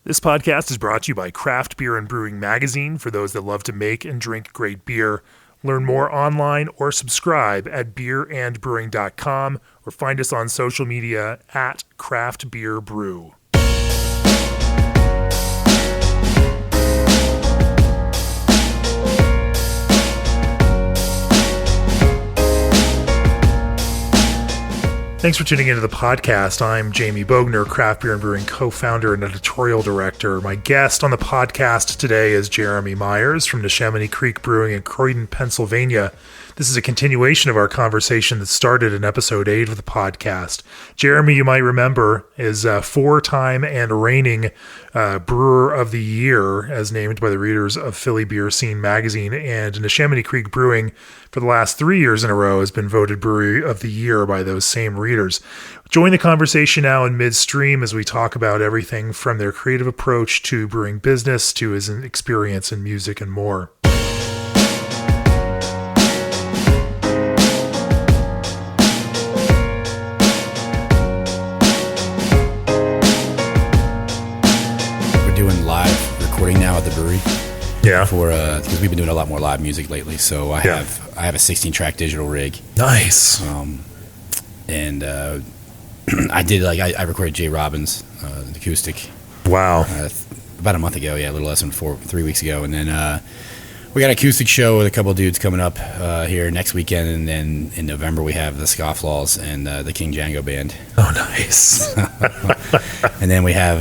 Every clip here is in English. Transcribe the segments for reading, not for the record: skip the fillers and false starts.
This podcast is brought to you by Craft Beer and Brewing Magazine for those that love to make and drink great beer. Learn more online or subscribe at beerandbrewing.com or find us on social media at Craft Beer Brew. Thanks for tuning into the podcast. I'm Jamie Bogner, Craft Beer and Brewing co-founder and editorial director. My guest on the podcast today is Jeremy Myers from Neshaminy Creek Brewing in Croydon, Pennsylvania. This is a continuation of our conversation that started in episode 8 of the podcast. Jeremy, you might remember, is a four-time and reigning Brewer of the Year, as named by the readers of Philly Beer Scene magazine, and Neshaminy Creek Brewing, for the last 3 years in a row, has been voted Brewery of the Year by those same readers. Join the conversation now in midstream as we talk about everything from their creative approach to brewing business to his experience in music and more. Recording now at the brewery. Yeah. Because we've been doing a lot more live music lately. So I have a 16-track digital rig. Nice. And I recorded Jay Robbins, an acoustic. Wow. About a month ago. Yeah, a little less than 3 weeks ago. And then we got an acoustic show with a couple of dudes coming up here next weekend. And then in November we have the Scofflaws and the King Django Band. Oh, nice. And then we have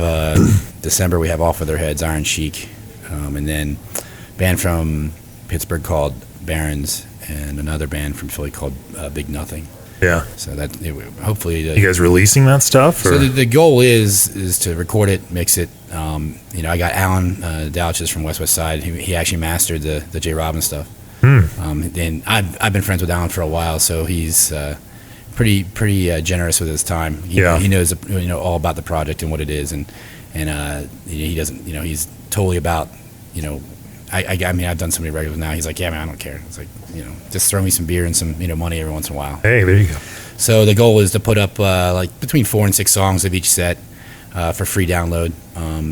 December we have Off With Their Heads, Iron Chic, and then a band from Pittsburgh called Barons, and another band from Philly called Big Nothing. Yeah. So that hopefully you guys releasing that stuff? Or? So the goal is to record it, mix it. I got Alan Dowches from West Side. He actually mastered the Jay Robbins stuff. And I've been friends with Alan for a while, so he's pretty generous with his time. He knows all about the project and what it is, and he doesn't, he's totally about, I've done so many regulars now. He's like, yeah, man, I don't care. It's like, just throw me some beer and some, money every once in a while. Hey, there you go. So the goal is to put up between 4 and 6 songs of each set for free download.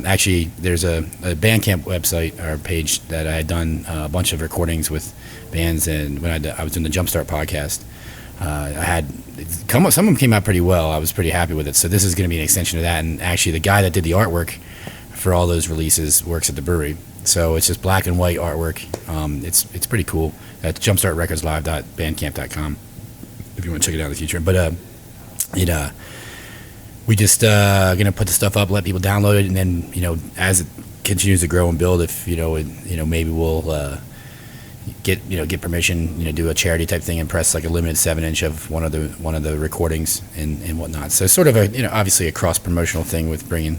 Actually, there's a Bandcamp website or page that I had done a bunch of recordings with bands, and when I was doing the Jumpstart podcast, some of them came out pretty well. I was pretty happy with it. So this is going to be an extension of that. And actually, the guy that did the artwork for all those releases works at the brewery. So it's just black and white artwork. It's pretty cool. That's jumpstartrecordslive.bandcamp.com if you want to check it out in the future. But we just going to put the stuff up, let people download it, and then as it continues to grow and build, if maybe we'll get permission, do a charity type thing and press like a limited 7-inch of one of the recordings and whatnot. So sort of obviously a cross promotional thing with bringing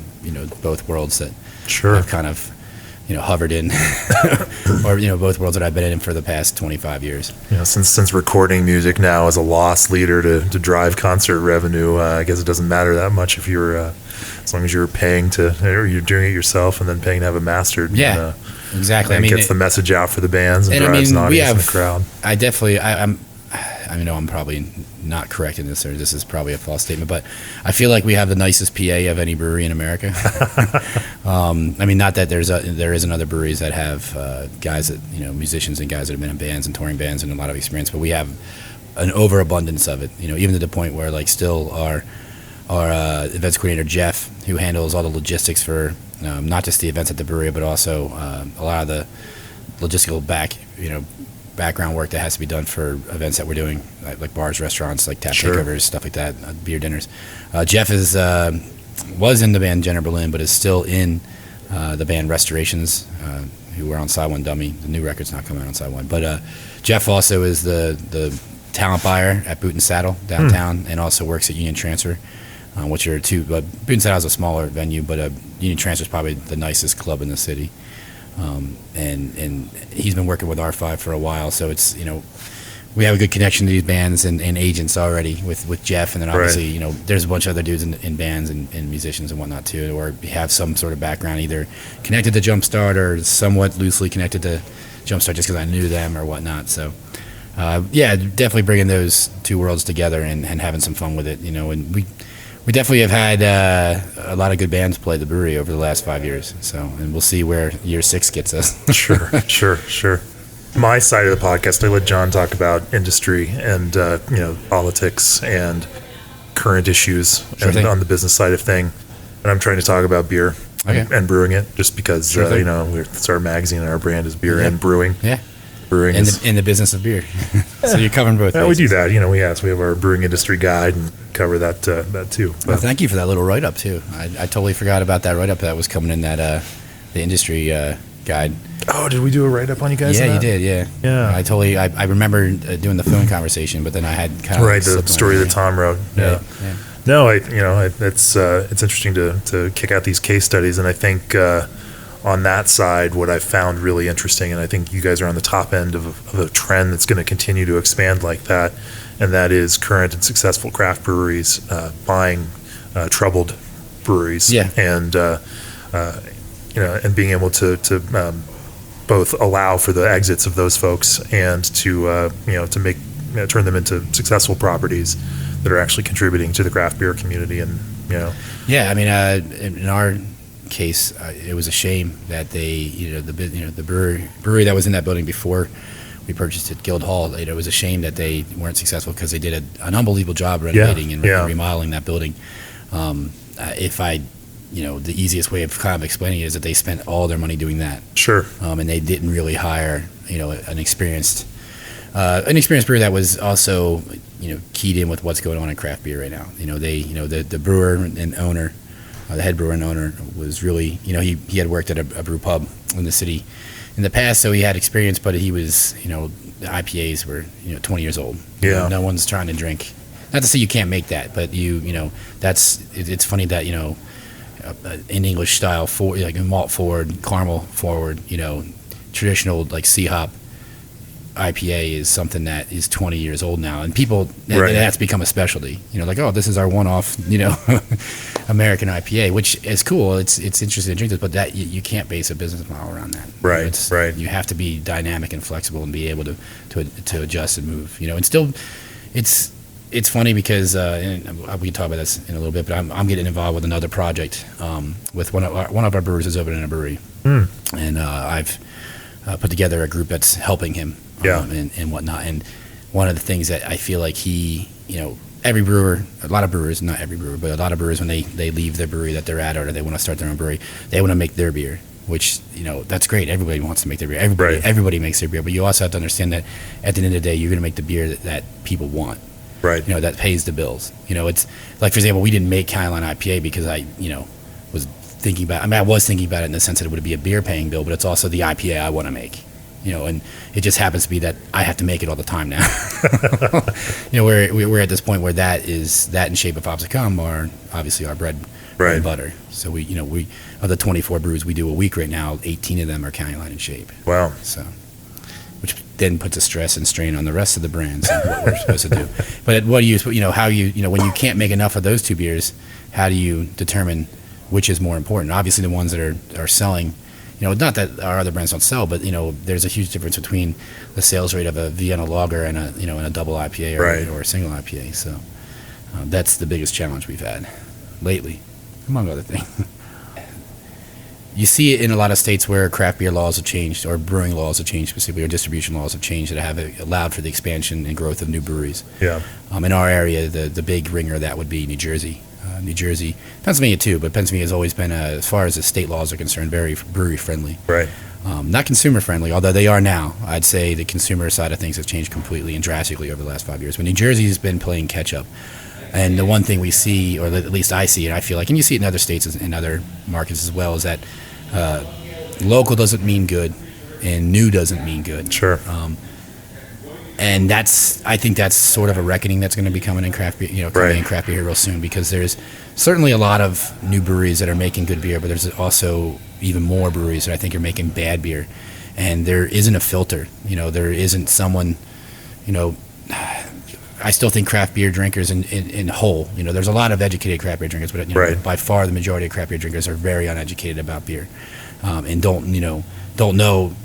both worlds that I've kind of hovered in, or both worlds that I've been in for the past 25 years. Since recording music now is a loss leader to drive concert revenue, I guess it doesn't matter that much if you're as long as you're paying or you're doing it yourself and then paying to have it mastered. Yeah. Exactly. It gets the message out for the bands and drives an audience in the crowd. I'm probably not correct in this, or this is probably a false statement, but I feel like we have the nicest PA of any brewery in America. Not that there isn't other breweries that have guys that musicians and guys that have been in bands and touring bands and a lot of experience, but we have an overabundance of it. Even to the point where still our events coordinator Jeff, who handles all the logistics for not just the events at the brewery, but also a lot of the logistical background work that has to be done for events that we're doing, like bars, restaurants, like tap takeovers, stuff like that, beer dinners. Jeff was in the band Jenner Berlin, but is still in the band Restorations, who were on Side One Dummy. The new record's not coming out on Side One, but Jeff also is the talent buyer at Boot and Saddle downtown, and also works at Union Transfer, which are two. Boot and Saddle is a smaller venue, but Union Transfer is probably the nicest club in the city. And he's been working with R5 for a while, so it's we have a good connection to these bands and agents already with Jeff, and then obviously there's a bunch of other dudes in bands and musicians and whatnot too, or have some sort of background either connected to Jumpstart or somewhat loosely connected to Jumpstart just because I knew them or whatnot. So definitely bringing those two worlds together and having some fun with it, and We definitely have had a lot of good bands play the brewery over the last 5 years. So, and we'll see where year 6 gets us. Sure. My side of the podcast, I let John talk about industry and politics and current issues on the business side of thing, and I'm trying to talk about beer and brewing it, just because it's our magazine and our brand is beer and brewing. Yeah. Brewing in the business of beer. So you're covering both. Yeah, we do that. We have our brewing industry guide and cover that too. Well, thank you for that little write up too. I totally forgot about that write up that was coming in that the industry guide. Oh, did we do a write up on you guys? Yeah, you did. Yeah. I remember doing the phone conversation, but then I had kind of the story that Tom wrote. Yeah. No, it's interesting to kick out these case studies, and I think. On that side, what I've found really interesting, and I think you guys are on the top end of a trend that's going to continue to expand like that, and that is current and successful craft breweries buying troubled breweries, and and being able to both allow for the exits of those folks and to make turn them into successful properties that are actually contributing to the craft beer community, and I mean, in our case, it was a shame that they, the brewery that was in that building before we purchased it, Guildhall. It was a shame that they weren't successful because they did an unbelievable job renovating and remodeling that building. The easiest way of kind of explaining it is that they spent all their money doing that. Sure. And they didn't really hire, an experienced brewer that was also, keyed in with what's going on in craft beer right now. The brewer and owner. The head brewer and owner was really, he had worked at a brew pub in the city in the past, so he had experience, but he was, the IPAs were, 20 years old. No one's trying to drink. Not to say you can't make that, but it's funny that, in English style, like malt forward, caramel forward, traditional like C-hop IPA is something that is 20 years old now, and people that's become a specialty. Like, oh, this is our one-off, American IPA, which is cool. It's interesting to drink this, but that you can't base a business model around that. Right. You have to be dynamic and flexible and be able to adjust and move. And still, it's funny because and we can talk about this in a little bit, but I'm getting involved with another project with one of our brewers is opening a brewery, and I've put together a group that's helping him. And whatnot. And one of the things that I feel like every brewer, a lot of brewers, not every brewer, but a lot of brewers, when they leave their brewery that they're at or they want to start their own brewery, they want to make their beer, which, that's great. Everybody wants to make their beer. Everybody makes their beer. But you also have to understand that at the end of the day, you're going to make the beer that people want. Right. That pays the bills. It's like, for example, we didn't make Highline IPA because I was thinking about it in the sense that it would be a beer paying bill, but it's also the IPA I want to make. And it just happens to be that I have to make it all the time now. We're at this point where that in Shape of Hops to Come are obviously our bread and butter. So we of the 24 brews we do a week right now, 18 of them are County Line and Shape. Wow. So, which then puts a stress and strain on the rest of the brands and what we're supposed to do. But when you can't make enough of those two beers, how do you determine which is more important? Obviously, the ones that are selling. Not that our other brands don't sell, but there's a huge difference between the sales rate of a Vienna lager and a double IPA or a single IPA. So that's the biggest challenge we've had lately, among other things. You see it in a lot of states where craft beer laws have changed, or brewing laws have changed specifically, or distribution laws have changed that have allowed for the expansion and growth of new breweries. Yeah. In our area, the big ringer of that would be New Jersey. Pennsylvania too, but Pennsylvania has always been, as far as the state laws are concerned, very brewery friendly. Right. Not consumer friendly, although they are now. I'd say the consumer side of things has changed completely and drastically over the last 5 years. But New Jersey has been playing catch up. And the one thing we see, or at least I see, and I feel like, and you see it in other states and other markets as well, is that local doesn't mean good and new doesn't mean good. Sure. And I think that's sort of a reckoning that's going to be coming in craft beer, coming in craft beer here real soon, because there's certainly a lot of new breweries that are making good beer, but there's also even more breweries that I think are making bad beer, and there isn't a filter. There isn't someone. I still think craft beer drinkers in whole. There's a lot of educated craft beer drinkers, but by far the majority of craft beer drinkers are very uneducated about beer, and don't know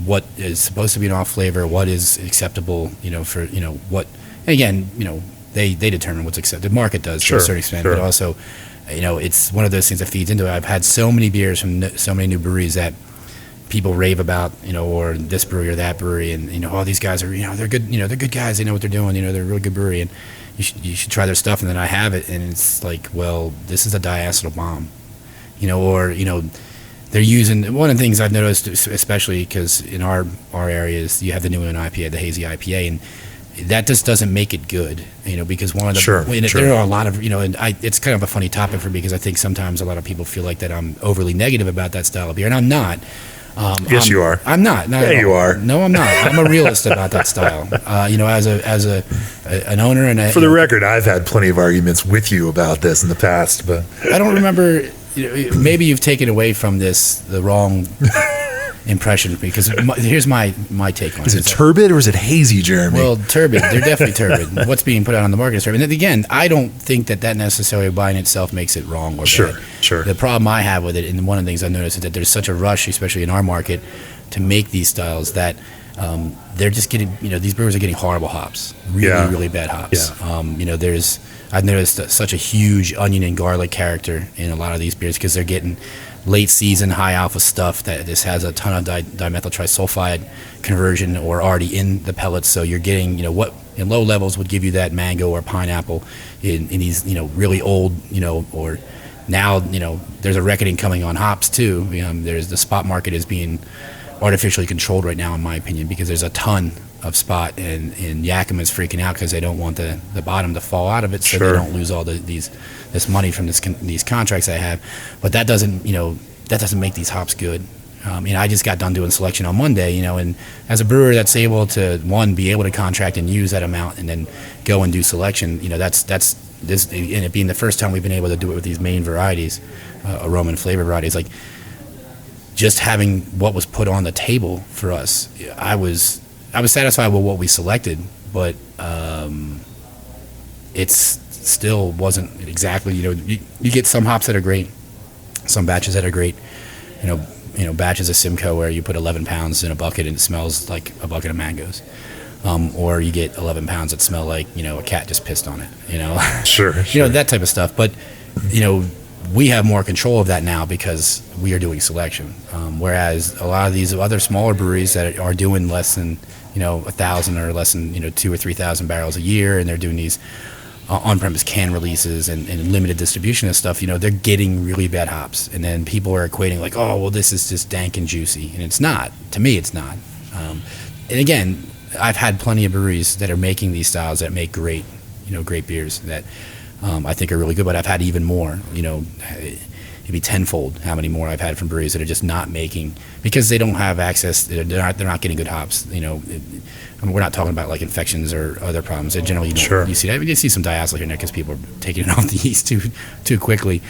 what is supposed to be an off flavor, what is acceptable, for what. And again, they determine what's accepted. The market does to a certain extent, but also, it's one of those things that feeds into it. I've had so many beers from so many new breweries that people rave about, or this brewery or that brewery, and all these guys are, they're good, they're good guys. They know what they're doing. They're a really good brewery, and you should try their stuff. And then I have it, and it's like, well, this is a diacetyl bomb, they're using, one of the things I've noticed, especially because in our areas, you have the New England IPA, the hazy IPA, and that just doesn't make it good, because one of the, there are a lot of, and it's kind of a funny topic for me because I think sometimes a lot of people feel like that I'm overly negative about that style of beer, and I'm not. Yes, you are. I'm not. Yeah, you are. No, I'm not. I'm a realist about that style. As an owner and for the record, I've had plenty of arguments with you about this in the past, but I don't remember. Maybe you've taken away from this the wrong impression, because here's my take on it. Is it turbid or is it hazy, Jeremy? Well, turbid. They're definitely turbid. What's being put out on the market is turbid. And again, I don't think that necessarily by itself makes it wrong or bad. Sure. The problem I have with it, and one of the things I've noticed, is that there's such a rush, especially in our market, to make these styles that they're just getting, these brewers are getting horrible hops, really bad hops. Yeah. I've noticed such a huge onion and garlic character in a lot of these beers because they're getting late season high alpha stuff that this has a ton of dimethyl trisulfide conversion or already in the pellets. So you're getting, what in low levels would give you that mango or pineapple in these, really old, or now, there's a reckoning coming on hops too. There's the spot market is being artificially controlled right now, in my opinion, because there's a ton of spot, and Yakima is freaking out because they don't want the bottom to fall out of it, so they don't lose all this money from these contracts they have. But that doesn't make these hops good. I just got done doing selection on Monday, and as a brewer that's able to be able to contract and use that amount and then go and do selection, that's this, and it being the first time we've been able to do it with these main varieties, aroma and flavor varieties, like just having what was put on the table for us, I was satisfied with what we selected, but it still wasn't exactly, you get some hops that are great, some batches that are great, batches of Simcoe where you put 11 pounds in a bucket and it smells like a bucket of mangoes. Or you get 11 pounds that smell like, a cat just pissed on it, Sure. That type of stuff. But, we have more control of that now because we are doing selection. Whereas a lot of these other smaller breweries that are doing less than, 1,000 or less than, 2,000 or 3,000 barrels a year, and they're doing these on-premise can releases and limited distribution and stuff, they're getting really bad hops. And then people are equating like, oh, well, this is just dank and juicy. And it's not. To me, it's not. And again, I've had plenty of breweries that are making these styles that make great beers that I think are really good, but I've had even more, it'd be tenfold how many more I've had from breweries that are just not making, because they don't have access, they're not getting good hops, we're not talking about like infections or other problems. They generally, you see that. You see some diacetyl here and there because people are taking it off the yeast too quickly.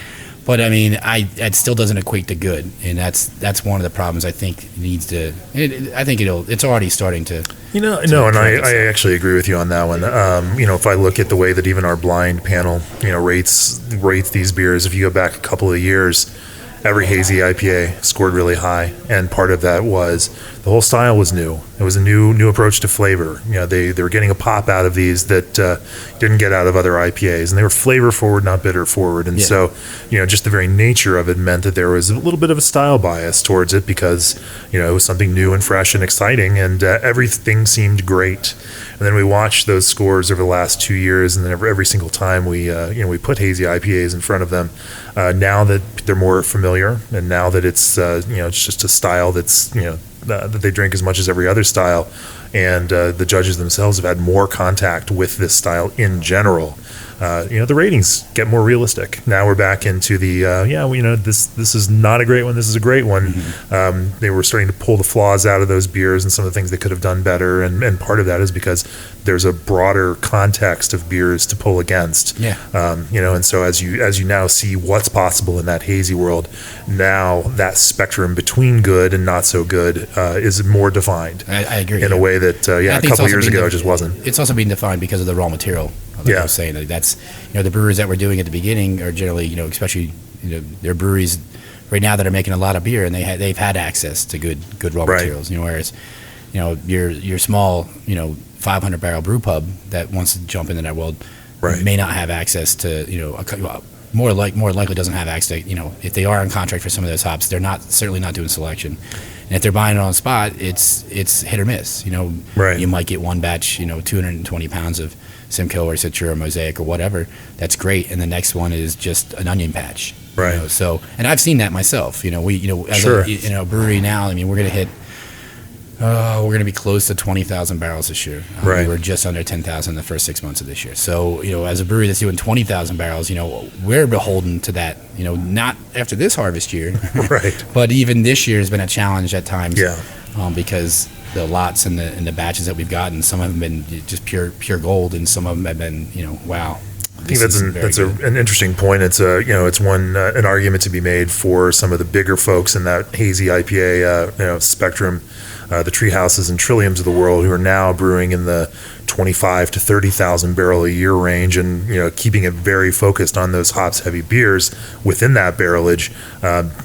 But I mean, it still doesn't equate to good, and that's one of the problems I think needs to. I think it's already starting to. I actually agree with you on that one. If I look at the way that even our blind panel, rates these beers, if you go back a couple of years, every hazy IPA scored really high, and part of that was the whole style was new. It was a new approach to flavor. They were getting a pop out of these that didn't get out of other IPAs, and they were flavor forward, not bitter forward. And so, just the very nature of it meant that there was a little bit of a style bias towards it because, it was something new and fresh and exciting, and everything seemed great. And then we watched those scores over the last 2 years, and then every single time we put hazy IPAs in front of them. Now that they're more familiar, and now that it's it's just a style that's that they drink as much as every other style, and the judges themselves have had more contact with this style in general. The ratings get more realistic. Now we're back into the this is not a great one, this is a great one. Mm-hmm. They were starting to pull the flaws out of those beers and some of the things they could have done better, and part of that is because there's a broader context of beers to pull against. And so as you now see what's possible in that hazy world, now that spectrum between good and not so good is more defined. I agree. In a way that a couple years ago it just wasn't. It's also being defined because of the raw material. I was saying, that's the breweries that we're doing at the beginning are generally especially they're breweries right now that are making a lot of beer, and they've had access to good raw materials. Whereas your small 500 barrel brew pub that wants to jump into that world, Right. may not have access to, more likely doesn't have access to, if they are on contract for some of those hops, they're certainly not doing selection. And if they're buying it on spot, it's hit or miss. Right. You might get one batch, 220 pounds of Simcoe or Citra or Mosaic or whatever. That's great. And the next one is just an onion patch. Right. So, and I've seen that myself. As Sure. a brewery now, I mean, we're going to hit. We're going to be close to 20,000 barrels this year. Right. We were just under 10,000 the first 6 months of this year. So, as a brewery that's doing 20,000 barrels, we're beholden to that, not after this harvest year. Right. But even this year has been a challenge at times. Yeah. Because the lots and the batches that we've gotten, some have been just pure gold, and some of them have been, wow. I think that's an interesting point. It's an argument to be made for some of the bigger folks in that hazy IPA spectrum, the tree houses and trilliums of the world, who are now brewing in the 25 to 30,000 barrel a year range, and keeping it very focused on those hops heavy beers within that barrelage.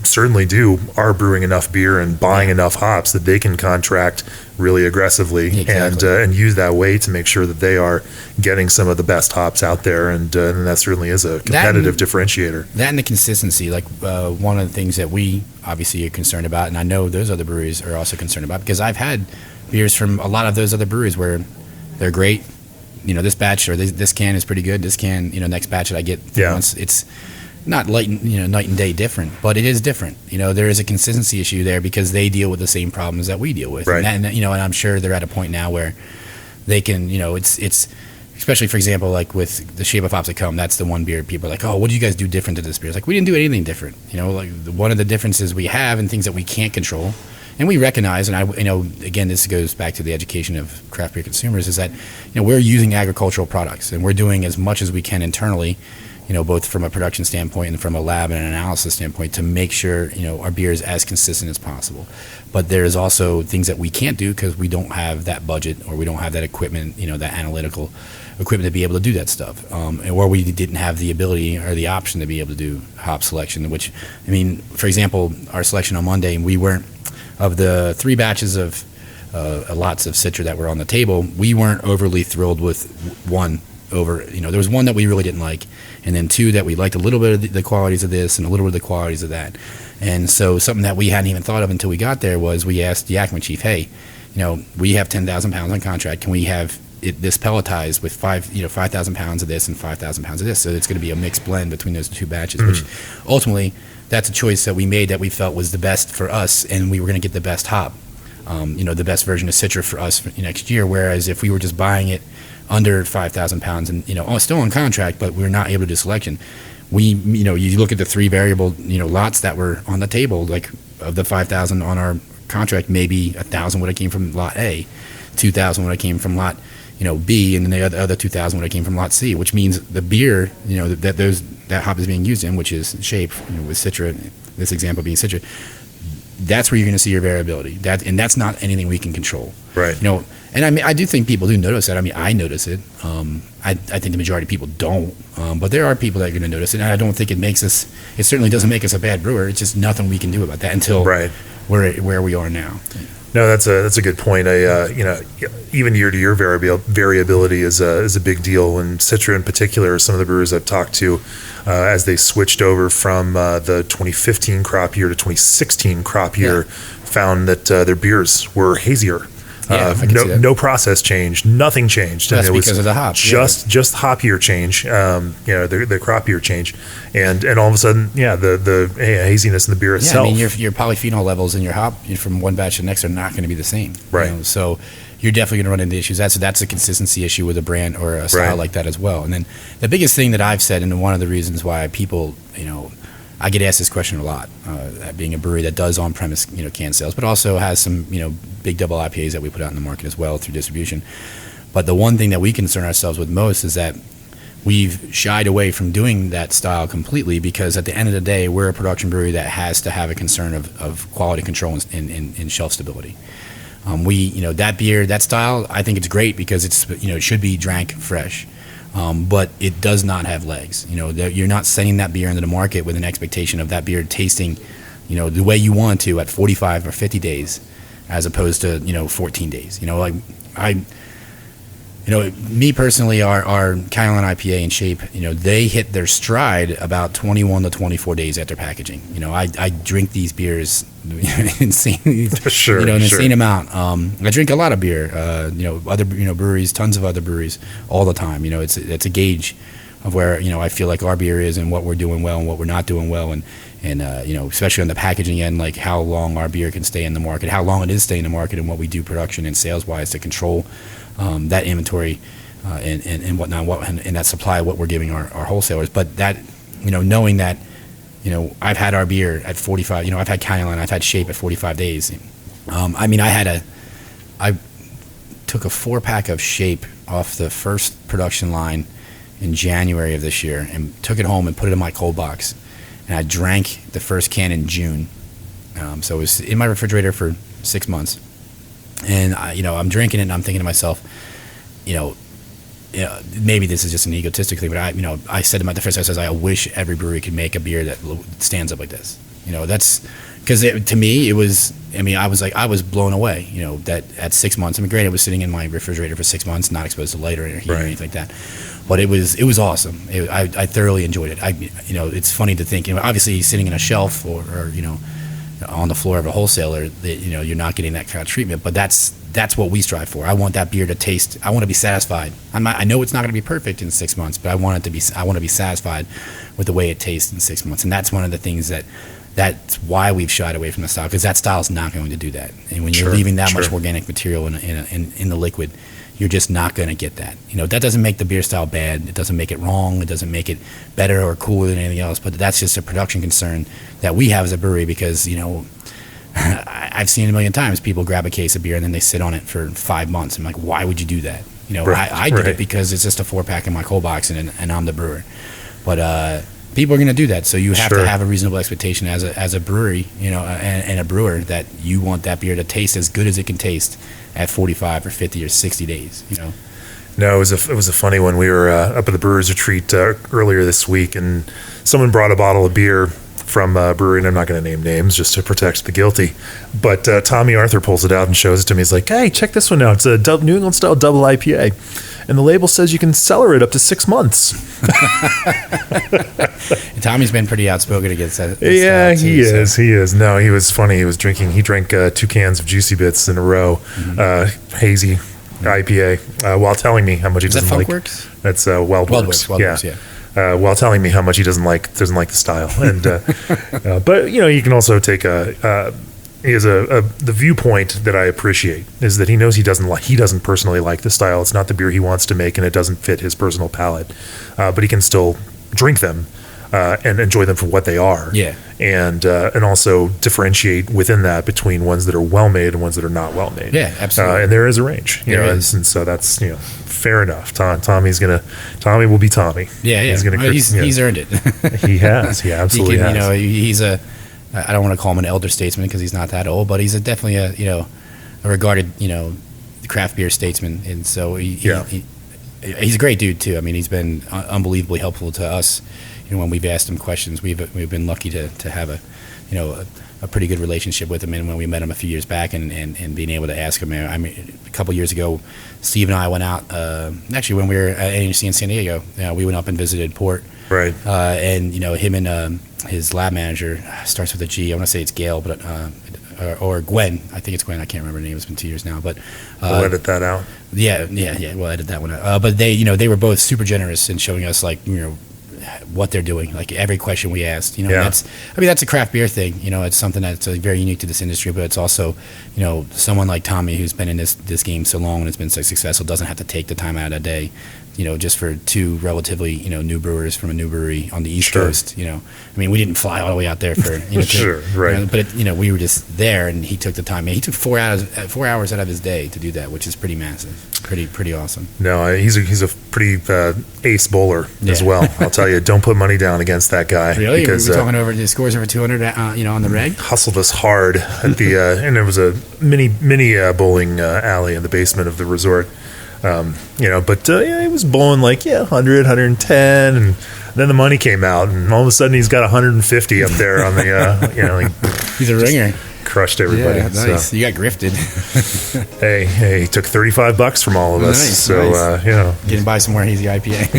Certainly are brewing enough beer and buying enough hops that they can contract really aggressively. Exactly. and use that way to make sure that they are getting some of the best hops out there, and that certainly is a competitive differentiator. That and the consistency, like one of the things that we obviously are concerned about, and I know those other breweries are also concerned about, because I've had beers from a lot of those other breweries where they're great. This batch or this can is pretty good. This can, next batch that I get, it's not night and day different, but it is different. There is a consistency issue there because they deal with the same problems that we deal with. Right. And I'm sure they're at a point now where they can, it's especially, for example, like with the Shape of Hops that come, that's the one beer people are like, oh, what do you guys do different to this beer? It's like, we didn't do anything different. Like one of the differences we have and things that we can't control, and we recognize, and again, this goes back to the education of craft beer consumers, is that, we're using agricultural products, and we're doing as much as we can internally, both from a production standpoint and from a lab and an analysis standpoint, to make sure, our beer is as consistent as possible. But there's also things that we can't do because we don't have that budget, or we don't have that equipment, that analytical equipment to be able to do that stuff, or we didn't have the ability or the option to be able to do hop selection, which, for example, our selection on Monday, we weren't, of the 3 batches of lots of Citra that were on the table, we weren't overly thrilled with one over, there was one that we really didn't like, and then 2 that we liked a little bit of the qualities of this and a little bit of the qualities of that. And so something that we hadn't even thought of until we got there was, we asked the Yakima chief, hey, we have 10,000 pounds on contract. Can we have this pelletized with 5,000 pounds of this and 5,000 pounds of this? So it's going to be a mixed blend between those 2 batches, which ultimately, that's a choice that we made that we felt was the best for us, and we were going to get the best hop, the best version of Citra for us for next year. Whereas if we were just buying it under 5,000 pounds and, still on contract, but we're not able to do selection, you look at the 3 variable, lots that were on the table, like of the 5,000 on our contract, maybe 1,000 would have came from lot A, 2,000 would have came from lot, B, and then the other 2,000 would have came from lot C, which means the beer, that hop is being used in, which is Shape, with Citra, this example being Citra, that's where you're going to see your variability. And that's not anything we can control. Right. And I do think people do notice that. I notice it. I think the majority of people don't. But there are people that are going to notice it. And I don't think it certainly doesn't make us a bad brewer. It's just nothing we can do about that until we're where we are now. No, that's a good point. Even year to year variability is a big deal. And Citra in particular, some of the brewers I've talked to, as they switched over from the 2015 crop year to 2016 crop year, found that their beers were hazier. No process change, nothing changed. That's and it was because of the hop. Just hop year change, the crop year change, and all of a sudden, the haziness in the beer itself. Your polyphenol levels in your hop from one batch to the next are not going to be the same. Right. So you're definitely going to run into issues. That's a consistency issue with a brand or a style like that as well. And then the biggest thing that I've said, and one of the reasons why people, I get asked this question a lot, being a brewery that does on-premise, can sales, but also has some, big double IPAs that we put out in the market as well through distribution. But the one thing that we concern ourselves with most is that we've shied away from doing that style completely, because at the end of the day, we're a production brewery that has to have a concern of quality control and shelf stability. That beer, that style, I think it's great because it should be drank fresh. But it does not have legs. You're not sending that beer into the market with an expectation of that beer tasting, the way you want to at 45 or 50 days, as opposed to 14 days. me personally, our Carolina IPA and Shape, they hit their stride about 21 to 24 days after packaging. I drink these beers insane, insane amount. I drink a lot of beer, other breweries, tons of other breweries all the time. It's a gauge of where I feel like our beer is and what we're doing well and what we're not doing well, and especially on the packaging end, like how long our beer can stay in the market, how long it is staying in the market, and what we do production and sales wise to control that inventory and whatnot, and that supply, what we're giving our wholesalers. But that, knowing that, I've had our beer at 45, I've had Carolina, I've had Shape at 45 days. I took a 4-pack of Shape off the first production line in January of this year and took it home and put it in my cold box. And I drank the first can in June. So it was in my refrigerator for 6 months. And I'm drinking it and I'm thinking to myself, maybe this is just an egotistic thing, but I said to my defense, I wish every brewery could make a beer that stands up like this. That's because to me it was. I was blown away. That at 6 months. Granted, it was sitting in my refrigerator for 6 months, not exposed to light or heat or anything like that. But it was awesome. I thoroughly enjoyed it. It's funny to think. Obviously, sitting in a shelf or on the floor of a wholesaler, that you're not getting that kind of treatment. But that's what we strive for. I want that beer to taste. I want to be satisfied. I know it's not going to be perfect in 6 months, but I want to be satisfied with the way it tastes in 6 months. And that's one of the things that's why we've shied away from the style, because that style is not going to do that. And when you're leaving that much organic material in the liquid, you're just not going to get that. That doesn't make the beer style bad. It doesn't make it wrong. It doesn't make it better or cooler than anything else. But that's just a production concern that we have as a brewery, because I've seen it a million times. People grab a case of beer and then they sit on it for 5 months. I'm like, why would you do that? I did it because it's just a 4-pack in my cold box and I'm the brewer. But people are going to do that, so you have to have a reasonable expectation as a brewery, and a brewer, that you want that beer to taste as good as it can taste at 45 or 50 or 60 days. No, it was a funny one. We were up at the Brewers Retreat earlier this week, and someone brought a bottle of beer from a brewery, and I'm not going to name names just to protect the guilty. But Tommy Arthur pulls it out and shows it to me. He's like, "Hey, check this one out. It's a New England style double IPA, and the label says you can cellar it up to 6 months." Tommy's been pretty outspoken against that. Yeah, he is. No, he was funny. He drank 2 cans of Juicy Bits in a row, hazy IPA, while telling me how much he doesn't like. Funkworks? That's Weldworks. Yeah. While telling me how much he doesn't like the style, and but you can also take the viewpoint that I appreciate is that he knows he doesn't personally like the style. It's not the beer he wants to make, and it doesn't fit his personal palate, but he can still drink them and enjoy them for what they are. Yeah, and also differentiate within that between ones that are well made and ones that are not well made. Yeah, absolutely. And there is a range, and so that's fair enough. Tommy will be Tommy. Yeah. He's earned it. He has. He absolutely has. He's I don't want to call him an elder statesman because he's not that old, but he's definitely a regarded craft beer statesman, and so he's a great dude too. He's been unbelievably helpful to us. When we've asked him questions, we've been lucky to have a pretty good relationship with him. And when we met him a few years back and being able to ask him, a couple years ago, Steve and I went out, actually when we were at ANC in San Diego, we went up and visited Port. Right. And him and his lab manager, starts with a G. I want to say it's Gail, but or Gwen. I think it's Gwen. I can't remember the name. It's been 2 years now, but we'll edit that out. Yeah. We'll edit that one out. But they were both super generous in showing us what they're doing, like every question we asked, that's a craft beer thing. It's something that's very unique to this industry, but it's also, someone like Tommy, who's been in this game so long and has been so successful, doesn't have to take the time out of a day, just for 2 relatively, new brewers from a new brewery on the East Coast. We didn't fly all the way out there for, right. But we were just there, and he took the time. He took 4 hours out of his day to do that, which is pretty massive, pretty awesome. No, he's a pretty ace bowler as well. I'll tell you, don't put money down against that guy. Really? Because we're talking over the scores over 200, on the reg. Hustled us hard at the and there was a mini bowling alley in the basement of the resort. But he was bowling 100, 110, and then the money came out, and all of a sudden he's got 150 up there on the, he's a ringer. crushed everybody. Yeah, nice. So. You got grifted. Hey, he took $35 from all of us. Nice, so, nice. Getting by some more hazy IPA.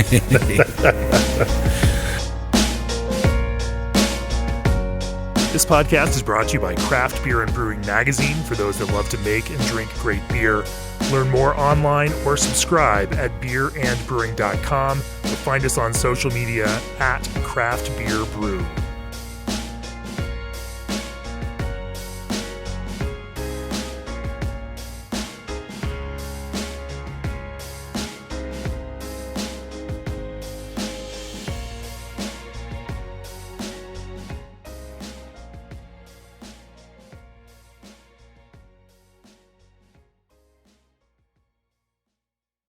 This podcast is brought to you by Craft Beer and Brewing Magazine for those that love to make and drink great beer. Learn more online or subscribe at beerandbrewing.com or find us on social media at Craft Beer Brew.